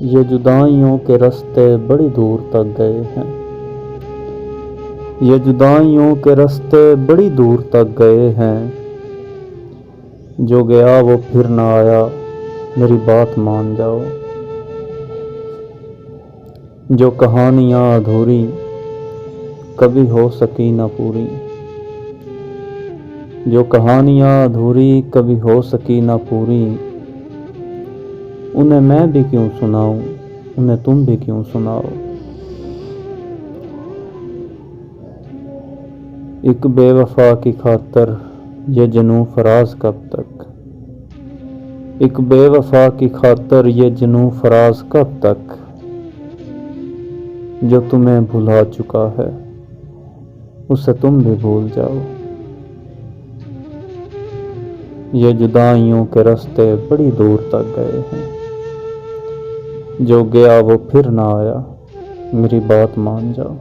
ये जुदाइयों के रास्ते बड़ी दूर तक गए हैं। ये जुदाइयों के रास्ते बड़ी दूर तक गए हैं। जो गया वो फिर ना आया, मेरी बात मान जाओ। जो कहानियाँ अधूरी कभी हो सकी ना पूरी, जो कहानियाँ अधूरी कभी हो सकी ना पूरी, उन्हें मैं भी क्यों सुनाऊं, उन्हें तुम भी क्यों सुनाओ। एक बेवफा की खातर ये जुनूं फराज कब तक, एक बेवफा की खातर ये जुनूं फराज कब तक, जो तुम्हें भुला चुका है उसे तुम भी भूल जाओ। ये जुदाइयों के रास्ते बड़ी दूर तक गए हैं। जो गया वो फिर ना आया, मेरी बात मान जाओ।